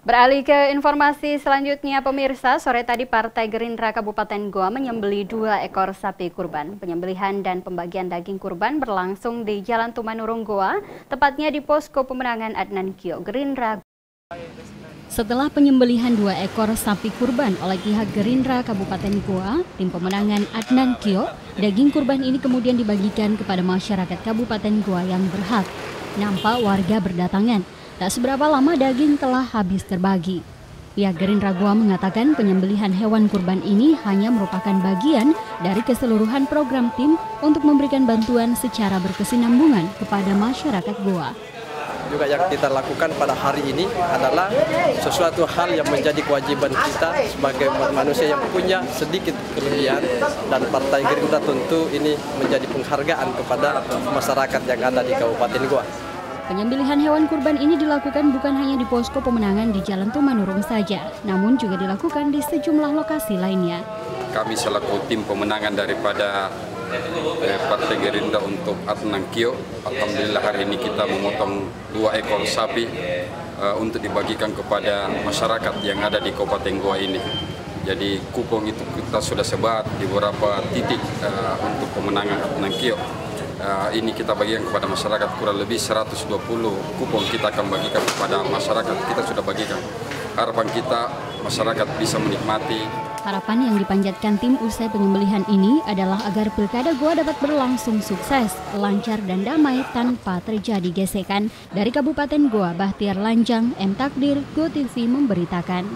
Beralih ke informasi selanjutnya, pemirsa, sore tadi Partai Gerindra Kabupaten Goa menyembelih 2 ekor sapi kurban. Penyembelihan dan pembagian daging kurban berlangsung di Jalan Tumanurung Goa, tepatnya di Posko Pemenangan Adnan Kio, Gerindra. Setelah penyembelihan 2 ekor sapi kurban oleh pihak Gerindra Kabupaten Goa, tim pemenangan Adnan Kio, daging kurban ini kemudian dibagikan kepada masyarakat Kabupaten Goa yang berhak. Nampak warga berdatangan. Tak seberapa lama daging telah habis terbagi. Pihak Gerindra Goa mengatakan penyembelihan hewan kurban ini hanya merupakan bagian dari keseluruhan program tim untuk memberikan bantuan secara berkesinambungan kepada masyarakat Goa. Juga yang kita lakukan pada hari ini adalah sesuatu hal yang menjadi kewajiban kita sebagai manusia yang punya sedikit kelebihan, dan Partai Gerindra tentu ini menjadi penghargaan kepada masyarakat yang ada di Kabupaten Goa. Penyembelihan hewan kurban ini dilakukan bukan hanya di posko pemenangan di Jalan Tumanurung saja, namun juga dilakukan di sejumlah lokasi lainnya. Kami selaku tim pemenangan daripada Partai Gerindra untuk Adnan Kio, alhamdulillah hari ini kita memotong 2 ekor sapi untuk dibagikan kepada masyarakat yang ada di Kabupaten Goa ini. Jadi kupon itu kita sudah sebar di beberapa titik untuk pemenangan Adnan Kio. Ini kita bagikan kepada masyarakat, kurang lebih 120 kupon kita akan bagikan kepada masyarakat. Kita sudah bagikan. Harapan kita masyarakat bisa menikmati. Harapan yang dipanjatkan tim usai penyembelihan ini adalah agar Pilkada Goa dapat berlangsung sukses, lancar dan damai tanpa terjadi gesekan. Dari Kabupaten Goa, Bahtiar Lanjang, M Takdir, GoTV memberitakan.